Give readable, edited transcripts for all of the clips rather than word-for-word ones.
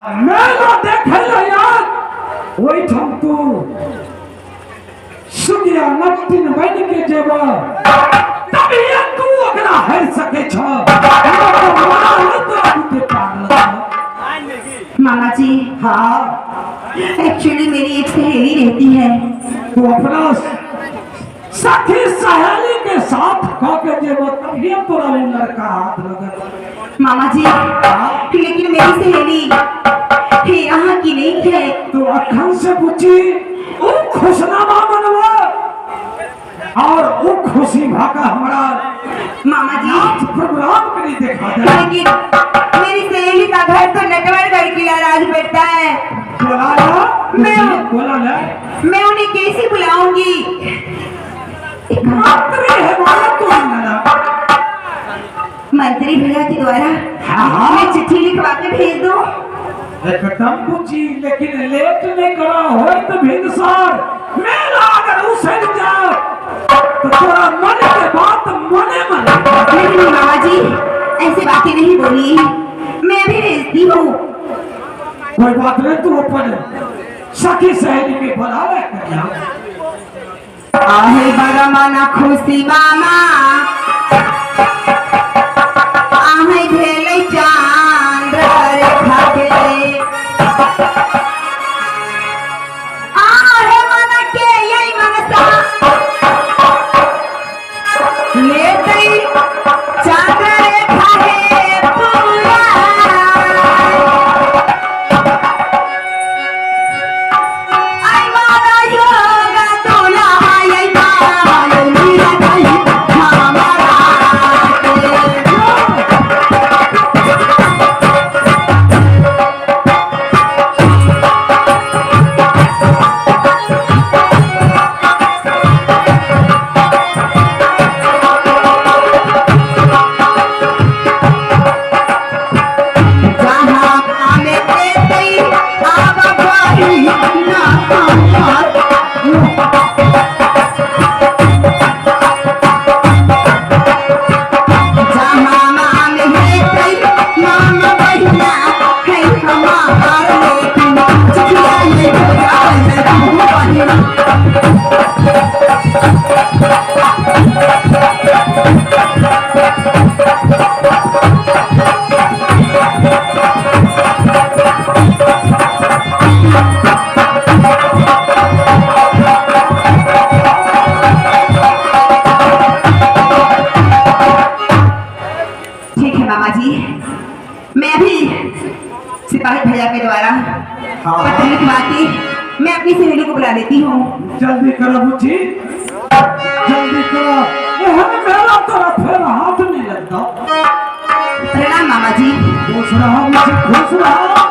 मेला देखे यार वही ठम तू सुगिया नटिन बन के जेबा तभी तू अगला हर सके छ मामा जी। हाँ एक्चुअली मेरी एक सहेली रहती है। तू अपना सखी सहेली के साथ खाके जेबा तभी तोरा लड़का हाथ लगा। मामा जी लेकिन मेरी सहेली यहाँ की नहीं है। तू अखन से पूछी वो खुशनामा बनवा और वो खुशी भाका हमारा मामा जी प्रोग्राम करी देखा दे। लेकिन मेरी सहेली का घर तो नटवरगढ़ किला राज पड़ता है। मैं उन्हें कैसे बुलाऊंगी? मंत्री भैया के द्वारा मैं चिट्ठी लिखवा के भेज दो। एकदम पूछी लेकिन लेट नहीं करा हो तो भिनसार मेरा अगर उसे जा तो थोड़ा मन के बात मने मने। नहीं मामा जी ऐसी बातें नहीं बोली, मैं भी भेजती हूँ। कोई बात नहीं तू अपन सखी सहेली के बुला ले। आहे बड़ा मना खुशी मामा आहे भेले चांद रेखा के आहे मना के यही मनसा ले गई चांद रेखा है पूरा आई माना योगा तोला आई माना मीरा गई मामा पत्र लिखवा के मैं अपनी सहेली को बुला लेती हूँ। जल्दी करो बुच्ची जल्दी करो। मेरा तरफ फिर हाथ नहीं लगता। प्रणाम मामा जी। खुश रहो मुझे खुश रहो।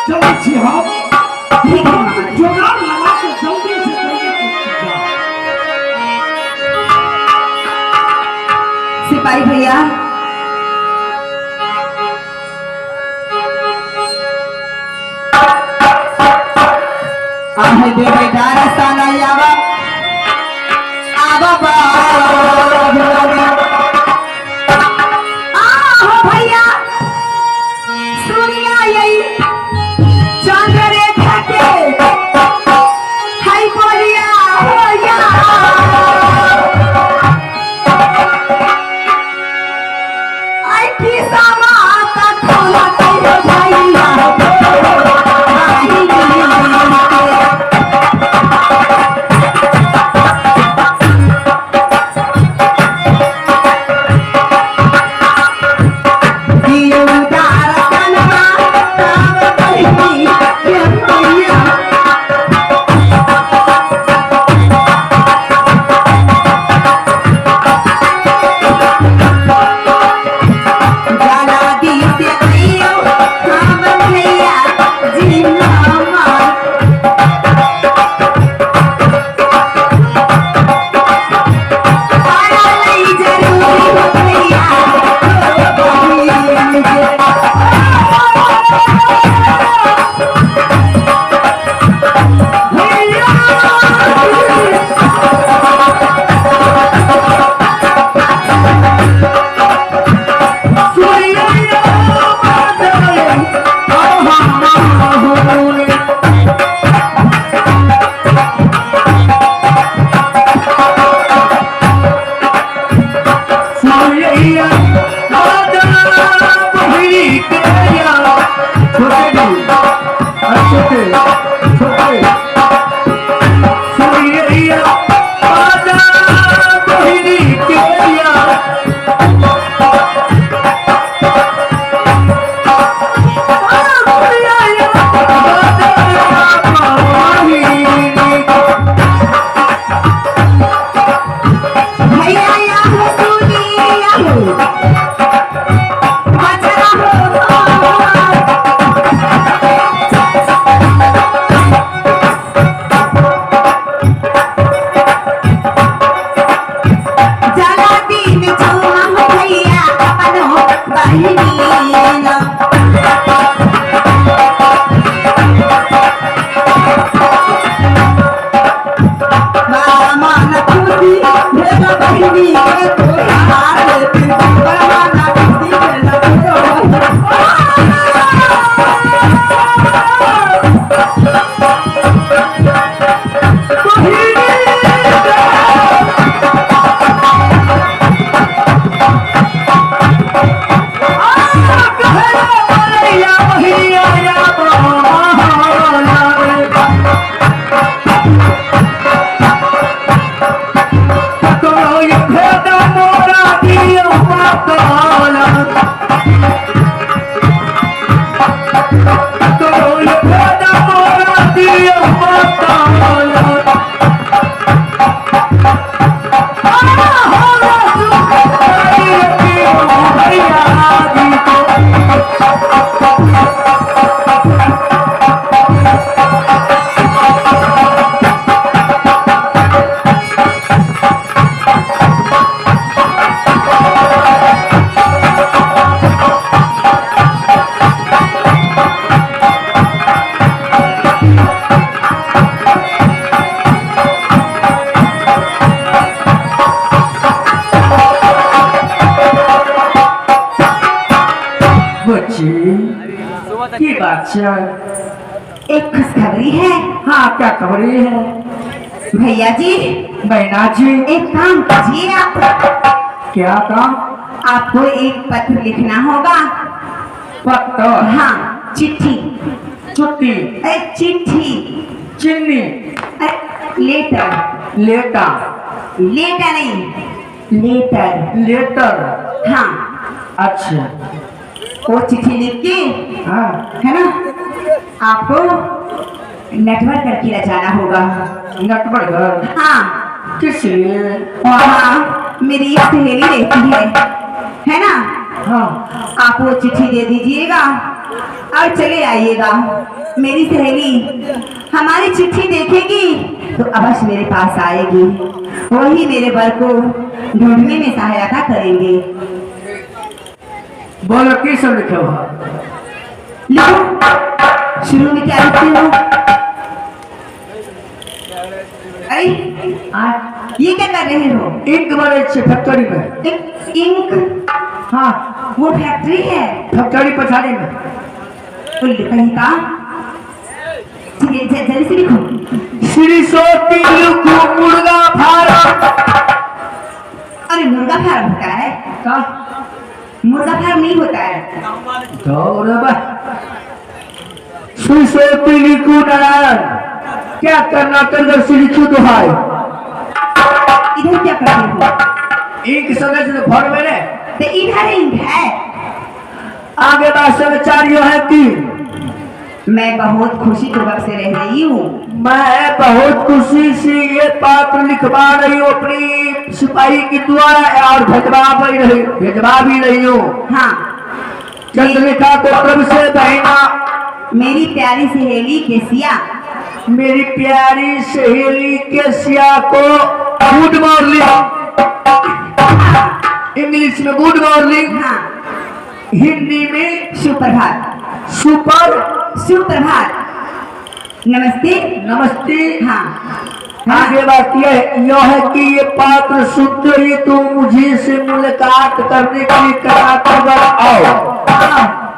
चलो छी हम ठीक है मामा जी। जुगाड़ लगा के जल्दी से जल्दी सिपाही भैया आहे देवे दारस्ताना यावा आवा भैया सुनिया यही चंद्र रेखा के हाय बोलिया होया आई की समाता खोला कहियो भैया की बात है? एक खुशखबरी है। हाँ, क्या खबरी है? भैया जी, बहना जी, एक काम कीजिए आप। क्या काम? आपको एक पत्र लिखना होगा। पत्र? हाँ, चिट्ठी। छुट्टी? चिट्ठी। चिन्नी? लेटर। लेटा? लेटर नहीं, लेटर। लेटर? हाँ। अच्छा। वो चिट्ठी लिख के, हाँ, है ना, आपको नेटवर्क करके रचाना होगा। नटबरगर? हाँ। किस लिए? वहाँ मेरी एक सहेली रहती है ना? हाँ। आप वो चिट्ठी दे दीजिएगा और चले आइएगा। मेरी सहेली हमारी चिट्ठी देखेगी तो अवश्य मेरे पास आएगी। वही मेरे वर को ढूंढने में सहायता करेंगे। बोलो, की सब लिखे हुआ? लिखो। शुरू में क्या लिखते हो? अरे ये क्या कर रहे हो? इंक बने फैक्ट्री में। एक इंक? हाँ, वो फैक्ट्री है। फैक्ट्री पछाड़ी में। कहीं का? जल्दी से लिखो। श्री सोती लिखो मुर्गा फार्म। अरे मुर्गा फार्म होता है? का? मुर्गा फार्म नहीं होता है। श्री सोती लिखो नारायण, क्या करना कर श्री लिखो दुहाई। इधर क्या करते हो? इंक सदस्य घर में ने तो इधर इंक है। आगे बात समाचारियों है तीन। मैं बहुत खुशी पूर्वक से रह रही हूँ। मैं बहुत खुशी से ये पत्र लिखवा रही हूँ अपनी सिपाही के द्वारा और भेजवा भी रही हूँ। हाँ। चंद्रिका को प्रभु से बहना, मेरी प्यारी सहेली केसिया। मेरी प्यारी सहेली केसिया को गुड मॉर्निंग। इंग्लिश में गुड मॉर्निंग। हाँ। हिंदी में सुप्रभात। सुप्रभात। नमस्ते। नमस्ते। हाँ। आगे बात यह है कि ये पात्र शुद्ध ही तो मुझे से मुलाकात करने के लिए कराकर आओ।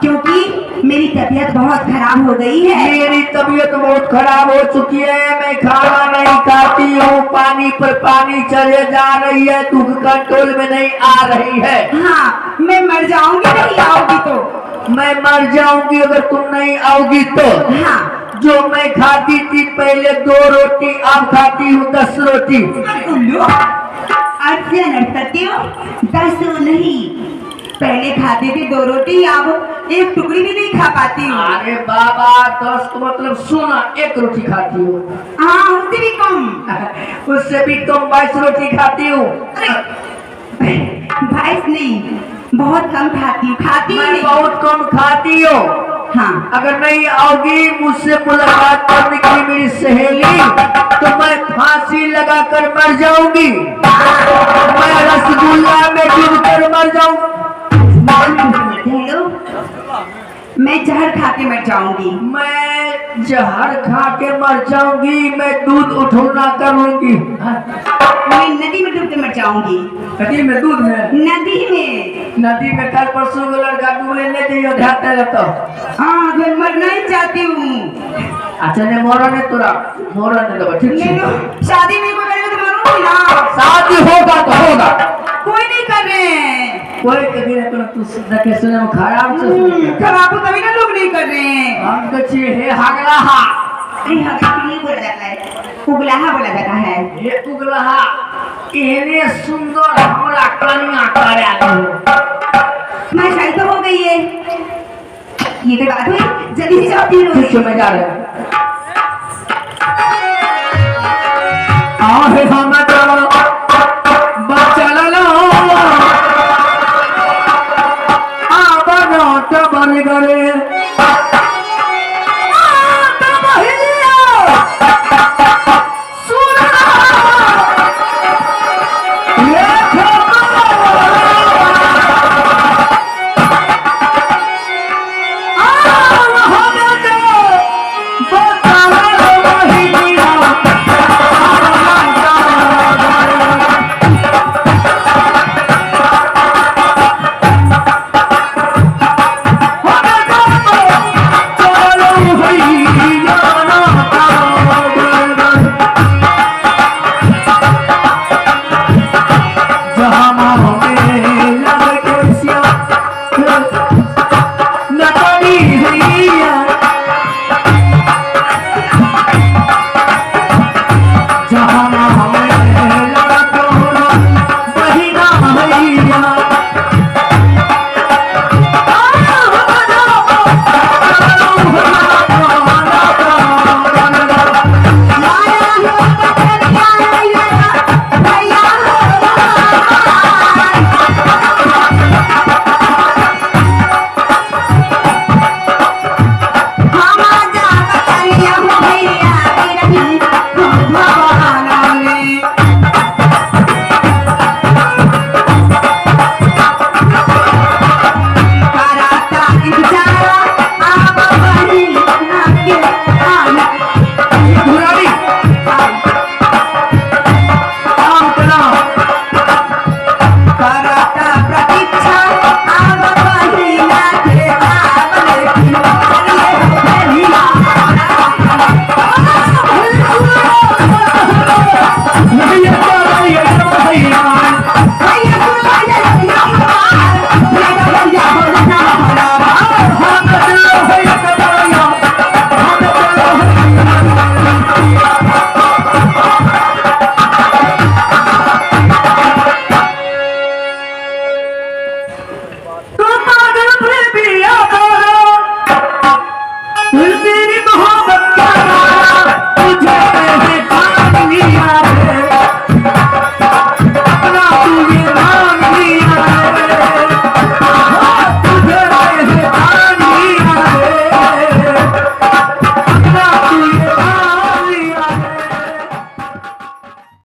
क्योंकि मेरी तबीयत बहुत खराब हो गई है। मेरी तबीयत बहुत खराब हो चुकी है। मैं खाना नहीं खाती हूँ, पानी पर पानी चले जा रही है, दुख कंट्रोल में नहीं आ रही है। हाँ, मैं मर जाऊंगी नहीं आओगी तो। मैं मर जाऊंगी अगर तुम नहीं आओगी तो। हाँ। जो मैं खाती थी पहले 2 रोटी, अब खाती हूँ 10 रोटी। करती हो 10 नहीं, पहले खाते थे 2 रोटी, अब 1 टुकड़ी भी नहीं खा पाती हूँ। अरे बाबा 10 तो मतलब सुना 1 रोटी खाती हूँ। हाँ, उससे भी कम। उससे भी कम 22 रोटी खाती हूँ। 22 नहीं, बहुत कम खाती हूँ। मैं बहुत कम खाती हूँ। हाँ। अगर नहीं आओगी मुझसे मुलाकात करने के लिए मेरी सहेली, तो मैं फांसी लगाकर मर जाऊंगी। मैं रसगुल्ला में डूबकर मर जाऊंगी। मैं जहर खा के मर जाऊंगी। मैं जहर खा के मर जाऊंगी। मैं दूध उठौना करूंगी। मैं नदी में डूब के मर जाऊंगी। नदी में? दूध में? नदी में। नदी में कल परसों को लड़का डूबने नहीं चाहिए, ध्यान रहता। हाँ, मैं मरना ही चाहती हूँ। अच्छा ने मोरा ने तोरा मोरा ने दबा ठीक है। शादी नहीं करेगा तो मरूंगी ना। शादी होगा तो होगा। कोई नहीं कर रहे हैं। कोई कभी ना तू देखे सुने में खराब से खराब तभी ना लोग नहीं कर रहे हैं। हम तो चाहिए हे हगलाहा। अरे हगलाहा नहीं बोला जाता है, उगलाहा बोला जाता है। ये उगलाहा इतने सुंदर हमरा कनिया करे आलू। मैं शादी तो हो गई है। ये तो बात हुई, जल्दी से जाओ। 3 मैं जा रहा हूँ।